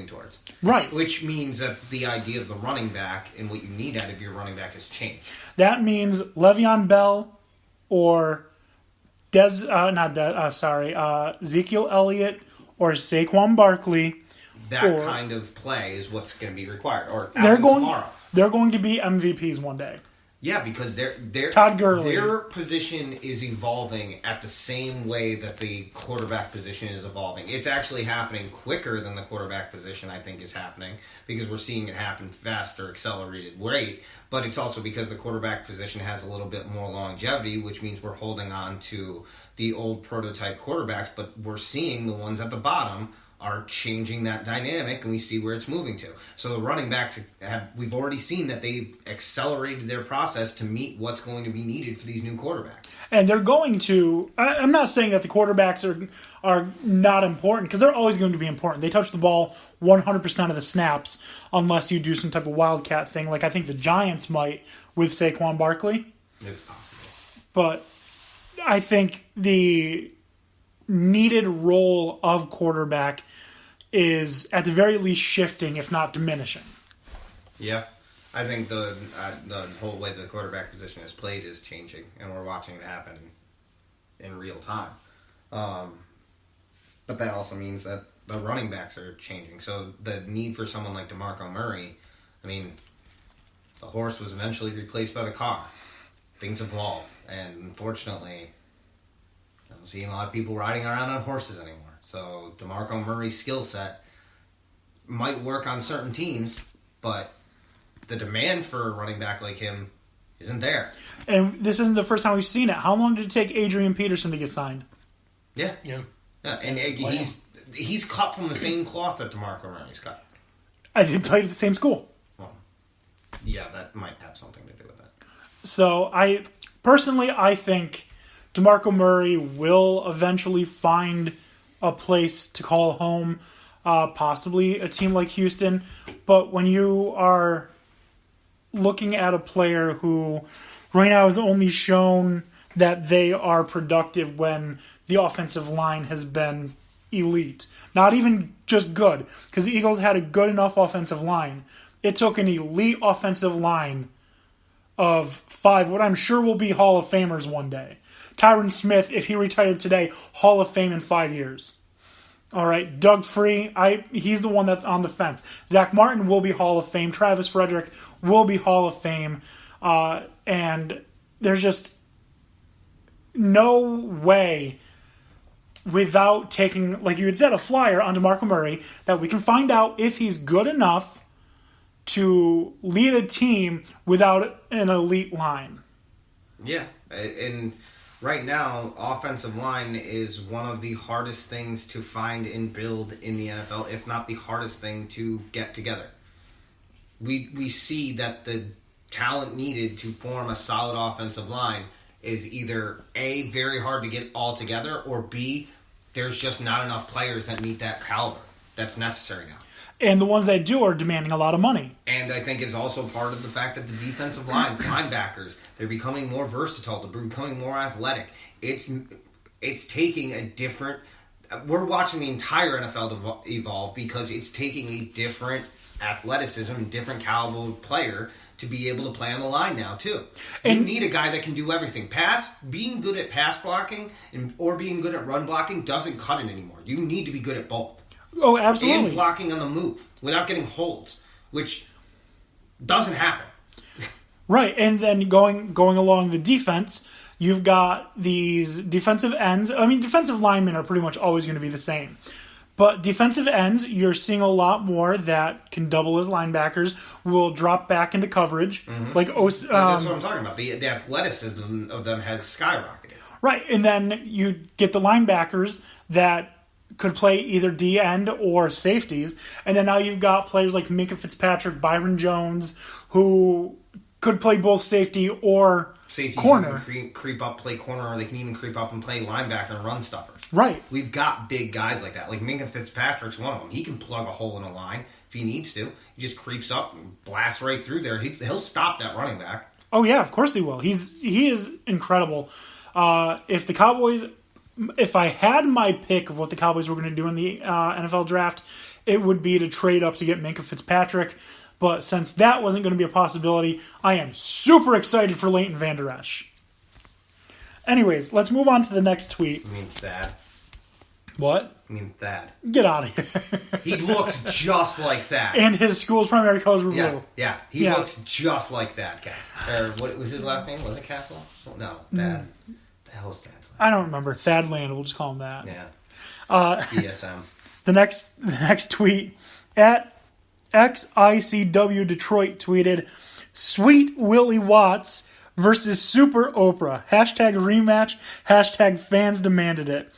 moving towards. Right. Which means that the idea of the running back and what you need out of your running back has changed. That means Le'Veon Bell or Ezekiel Elliott or Saquon Barkley. Kind of play is what's going to be required. Or tomorrow. They're going to be MVPs one day. Yeah, because Todd Gurley. Their position is evolving at the same way that the quarterback position is evolving. It's actually happening quicker than the quarterback position, I think, is happening, because we're seeing it happen faster, accelerated rate. But it's also because the quarterback position has a little bit more longevity, which means we're holding on to the old prototype quarterbacks, but we're seeing the ones at the bottom are changing that dynamic, and we see where it's moving to. So the running backs, we've already seen that they've accelerated their process to meet what's going to be needed for these new quarterbacks. And they're going to, I'm not saying that the quarterbacks are not important, because they're always going to be important. They touch the ball 100% of the snaps, unless you do some type of wildcat thing, like I think the Giants might with Saquon Barkley. It's possible. But I think the needed role of quarterback is at the very least shifting, if not diminishing. Yeah, I think the whole way the quarterback position is played is changing, and we're watching it happen in real time. But that also means that the running backs are changing. So the need for someone like DeMarco Murray, I mean, the horse was eventually replaced by the car. Things evolve, and unfortunately, I don't see a lot of people riding around on horses anymore. So DeMarco Murray's skill set might work on certain teams, but the demand for a running back like him isn't there. And this isn't the first time we've seen it. How long did it take Adrian Peterson to get signed? Yeah. And he's cut from the same cloth that DeMarco Murray's cut. They played at the same school. Well, yeah, that might have something to do with that. So I think DeMarco Murray will eventually find a place to call home, possibly a team like Houston. But when you are looking at a player who right now has only shown that they are productive when the offensive line has been elite, not even just good, because the Eagles had a good enough offensive line. It took an elite offensive line of 5, what I'm sure will be Hall of Famers one day. Tyron Smith, if he retired today, Hall of Fame in 5 years. All right, Doug Free, he's the one that's on the fence. Zach Martin will be Hall of Fame. Travis Frederick will be Hall of Fame. And there's just no way, without taking, like you had said, a flyer on DeMarco Murray, that we can find out if he's good enough to lead a team without an elite line. Yeah, and right now, offensive line is one of the hardest things to find and build in the NFL, if not the hardest thing to get together. We see that the talent needed to form a solid offensive line is either A, very hard to get all together, or B, there's just not enough players that meet that caliber that's necessary now. And the ones that do are demanding a lot of money. And I think it's also part of the fact that the defensive line, linebackers, they're becoming more versatile. They're becoming more athletic. It's taking a different... We're watching the entire NFL evolve because it's taking a different athleticism and different caliber player to be able to play on the line now, too. You need a guy that can do everything. Being good at pass blocking or being good at run blocking doesn't cut it anymore. You need to be good at both. Oh, absolutely. And blocking on the move without getting holds, which doesn't happen. Right, and then going along the defense, you've got these defensive ends. I mean, defensive linemen are pretty much always going to be the same. But defensive ends, you're seeing a lot more that can double as linebackers, will drop back into coverage. Mm-hmm. That's what I'm talking about. The athleticism of them has skyrocketed. Right, and then you get the linebackers that could play either D-end or safeties. And then now you've got players like Minkah Fitzpatrick, Byron Jones, who could play both safety or corner. Can creep up, play corner, or they can even creep up and play linebacker and run stuffers. Right. We've got big guys like that. Like Minkah Fitzpatrick's one of them. He can plug a hole in a line if he needs to. He just creeps up and blasts right through there. He'll stop that running back. Oh, yeah, of course he will. He is incredible. If I had my pick of what the Cowboys were going to do in the NFL draft, it would be to trade up to get Minkah Fitzpatrick. But since that wasn't going to be a possibility, I am super excited for Leighton Vander Esch. Anyways, let's move on to the next tweet. You mean Thad? What? I mean Thad. Get out of here. He looks just like that. And his school's primary colors were Yeah, blue. yeah. He looks just like that guy. Or what was his last name? Was it Castle? No, Thad. The hell is Thad's last name? I don't remember. Thad Land, we'll just call him that. Yeah. ESM. The next tweet, at XICW Detroit tweeted, Sweet Willie Watts versus Super Oprah. Hashtag rematch. Hashtag fans demanded it.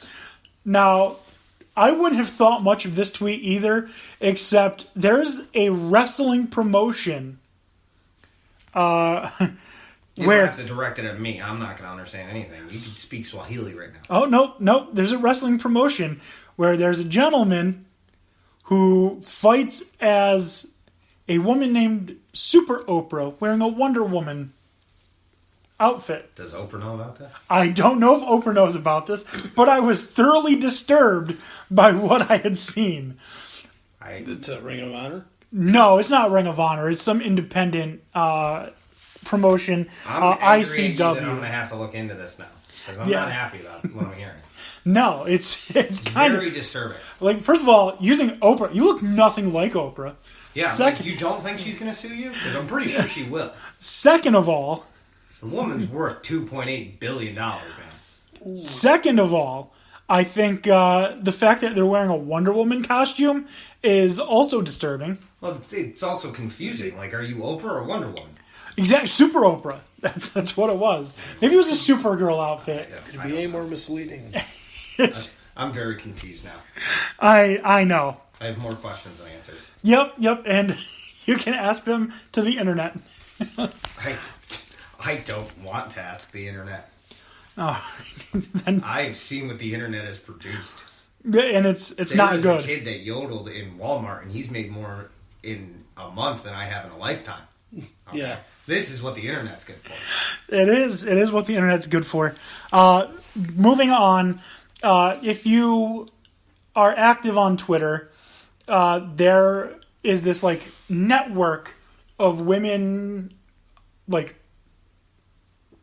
Now, I wouldn't have thought much of this tweet either, except there's a wrestling promotion You where... don't have to direct it at me. I'm not going to understand anything. You can speak Swahili right now. Oh, no. There's a wrestling promotion where there's a gentleman who fights as a woman named Super Oprah wearing a Wonder Woman outfit. Does Oprah know about that? I don't know if Oprah knows about this, but I was thoroughly disturbed by what I had seen. It's a Ring of Honor? No, it's not Ring of Honor. It's some independent promotion. I'm angry at you that I'm ICW. going to have to look into this now. Because I'm not happy about what I'm hearing. No, it's kind Very of disturbing. like, first of all, using Oprah, you look nothing like Oprah. Yeah, Second, like, you don't think she's going to sue you? Because I'm pretty sure she will. second of all, The woman's worth $2.8 billion, man. Second of all, I think the fact that they're wearing a Wonder Woman costume is also disturbing. Well, it's also confusing. Like, are you Oprah or Wonder Woman? Exactly, Super Oprah. That's what it was. Maybe it was a Supergirl outfit. Could be any more misleading. I'm very confused now. I know. I have more questions than answers. Yep, and you can ask them to the internet. I don't want to ask the internet. Oh, then, I've seen what the internet has produced. and it's not There was good. a kid that yodeled in Walmart, and he's made more in a month than I have in a lifetime. Okay. Yeah. This is what the internet's good for. It is what the internet's good for. Moving on, if you are active on Twitter, there is this like network of women like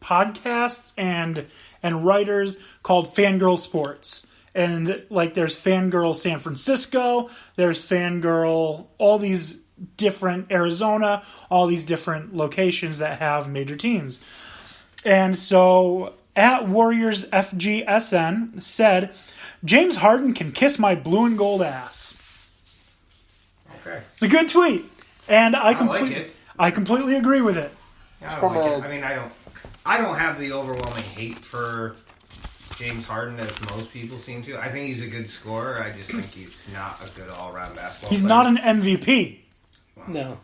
podcasts and writers called Fangirl Sports. And like there's Fangirl San Francisco, there's Fangirl all these different Arizona, all these different locations that have major teams. And so at Warriors FGSN said, James Harden can kiss my blue and gold ass. Okay. It's a good tweet. And I like it. completely agree with it. I don't like it. I mean, I don't have the overwhelming hate for James Harden as most people seem to. I think he's a good scorer. I just think he's not a good all-around basketball He's player. not an MVP. No.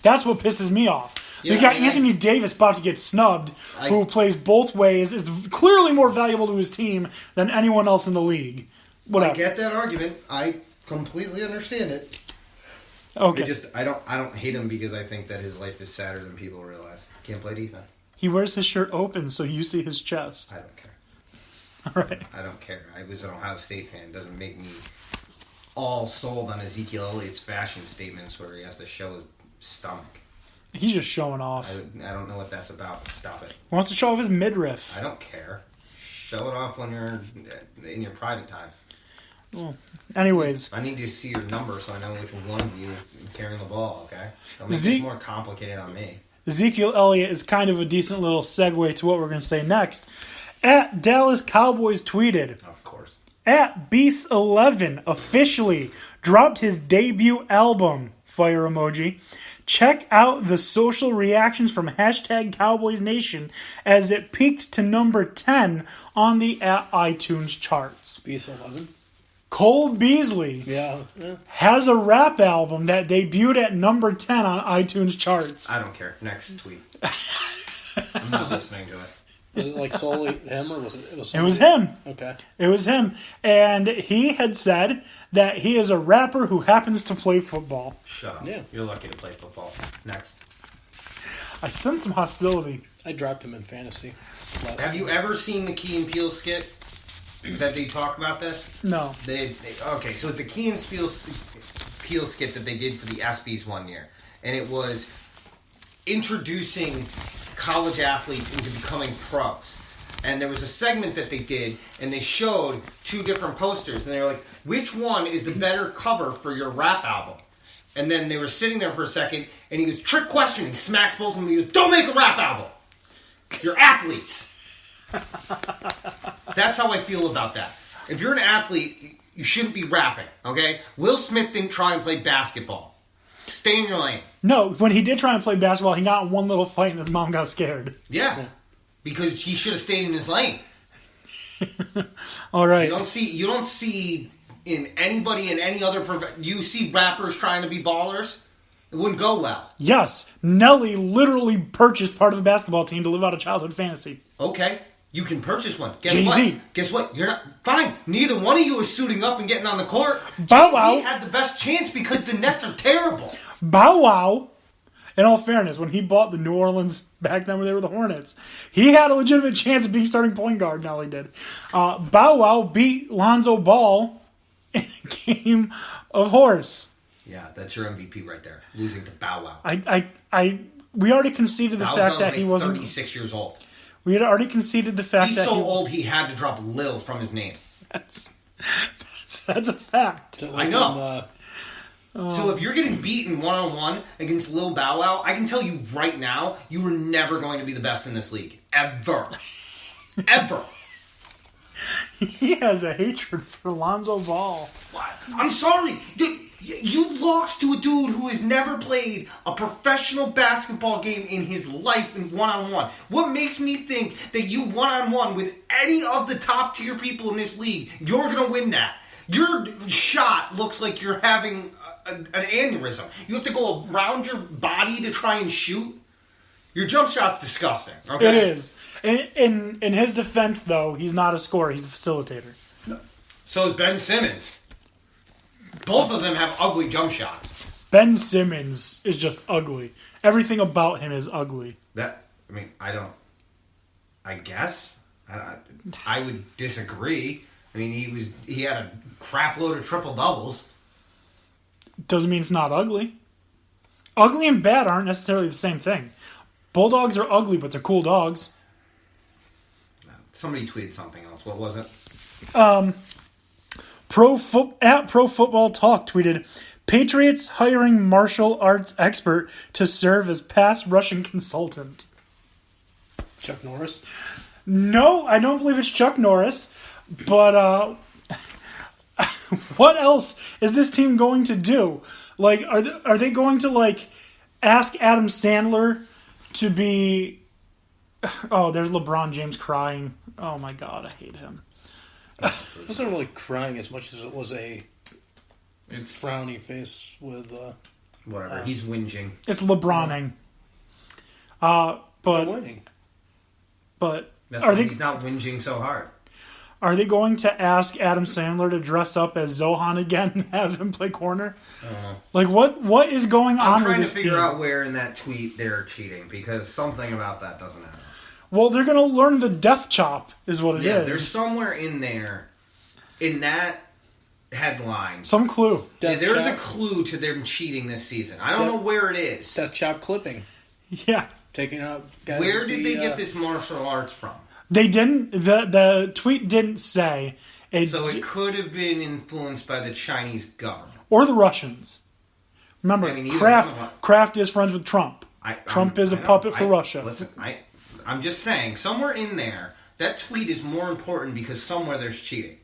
That's what pisses me off. Yeah, you got I mean, Anthony Davis about to get snubbed, who plays both ways, is clearly more valuable to his team than anyone else in the league. Whatever. I get that argument. I completely understand it. Okay. I don't hate him because I think that his life is sadder than people realize. Can't play defense. He wears his shirt open so you see his chest. I don't care. All right. I don't care. I was an Ohio State fan. It doesn't make me all sold on Ezekiel Elliott's fashion statements where he has to show his stomach. He's just showing off. I don't know what that's about, but stop it. He wants to show off his midriff. I don't care. Show it off when you're in your private time. Anyways, I need to see your number so I know which one of you is carrying the ball, okay? Don't make Zeke- it more complicated on me. Ezekiel Elliott is kind of a decent little segue to what we're going to say next. At Dallas Cowboys tweeted, Of course. at Beast11 officially dropped his debut album, fire emoji. Check out the social reactions from hashtag Cowboys Nation as it peaked to number 10 on the iTunes charts. Beast 11? Cole Beasley Yeah. has a rap album that debuted at number 10 on iTunes charts. I don't care. Next tweet. I'm not listening to it. Was it like solely him or was it? It was somebody- him. Okay. It was him. And he had said that he is a rapper who happens to play football. Shut up. Yeah. You're lucky to play football. Next. I sense some hostility. I dropped him in fantasy. Have you ever seen the Key and Peele skit that they talk about this? No. Okay, so it's a Key and Peele Peel skit that they did for the ESPYs one year, and it was introducing college athletes into becoming pros. And there was a segment that they did, and they showed 2 different posters, and they were like, which one is the better cover for your rap album? And then they were sitting there for a second, and he was trick questioning, smacks both of them, he goes, don't make a rap album! You're athletes! That's how I feel about that. If you're an athlete, you shouldn't be rapping, okay? Will Smith didn't try and play basketball. Stay in your lane. No, when he did try and play basketball, he got in one little fight and his mom got scared. Yeah. Because he should have stayed in his lane. All right. You don't see in anybody in any other you see rappers trying to be ballers. It wouldn't go well. Yes, Nelly literally purchased part of the basketball team to live out a childhood fantasy. Okay, you can purchase one. Jay-Z. Guess what? You're not fine. Neither one of you is suiting up and getting on the court. Bow Wow had the best chance because the Nets are terrible. Bow Wow, in all fairness, when he bought the New Orleans back then when they were the Hornets, he had a legitimate chance of being starting point guard. Nelly did. Bow Wow beat Lonzo Ball in a game of horse. Yeah, that's your MVP right there. Losing to Bow Wow. We already conceded the fact that he wasn't 36 years old. We had already conceded the fact He's that so old he had to drop Lil from his name. That's a fact. I know. So if you're getting beaten one-on-one against Lil Bow Wow, I can tell you right now, you were never going to be the best in this league. Ever. Ever. He has a hatred for Lonzo Ball. What? I'm sorry. You lost to a dude who has never played a professional basketball game in his life in one-on-one. What makes me think that you one-on-one with any of the top-tier people in this league, you're going to win that? Your shot looks like you're having an aneurysm. You have to go around your body to try and shoot. Your jump shot's disgusting. Okay? It is. In his defense, though, he's not a scorer. He's a facilitator. So is Ben Simmons. Both of them have ugly jump shots. Ben Simmons is just ugly. Everything about him is ugly. I guess. I would disagree. I mean, he had a crap load of triple doubles. Doesn't mean it's not ugly. Ugly and bad aren't necessarily the same thing. Bulldogs are ugly, but they're cool dogs. Somebody tweeted something else. What was it? Pro Football Talk tweeted, Patriots hiring martial arts expert to serve as pass rushing consultant. Chuck Norris? No, I don't believe it's Chuck Norris. But what else is this team going to do? Like, are they going to ask Adam Sandler to be? Oh, there's LeBron James crying. Oh my God, I hate him. It wasn't really crying as much as it was it's frowny face with whatever. He's whinging. It's LeBroning. But winning. But he's not whinging so hard. Are they going to ask Adam Sandler to dress up as Zohan again and have him play corner? What is going on with this team? I'm trying to figure out where in that tweet they're cheating because something about that doesn't happen. Well, they're going to learn the death chop is what it is. Yeah, there's somewhere in there, in that headline. Some clue. There's a clue to them cheating this season. I don't know where it is. Death chop clipping. Yeah. Taking out guys. Where did they get this martial arts from? They didn't. The tweet didn't say. So it could have been influenced by the Chinese government. Or the Russians. Remember, Kraft is friends with Trump. Trump is a puppet for Russia. Listen, I'm just saying, somewhere in there, that tweet is more important because somewhere there's cheating.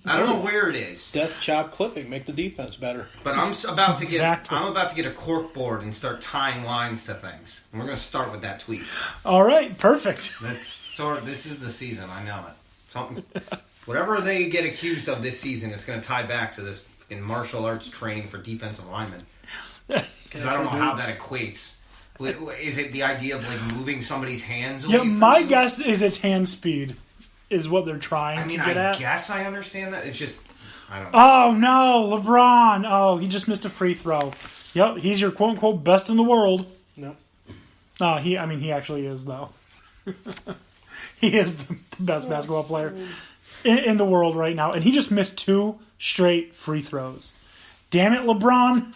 I don't know where it is. Death chop clipping, make the defense better. But I'm about to get a cork board and start tying lines to things. And we're going to start with that tweet. All right, perfect. This is the season. I know it. Whatever they get accused of this season, it's going to tie back to this in martial arts training for defensive linemen. Because I don't know how that equates. Is it the idea of moving somebody's hands away? Yeah, my guess is it's hand speed is what they're trying to get at. I guess I understand that. It's just, I don't know. Oh, no, LeBron. Oh, he just missed a free throw. Yep, he's your quote-unquote best in the world. No. No, he actually is, though. He is the best basketball player in the world right now. And he just missed 2 straight free throws. Damn it, LeBron.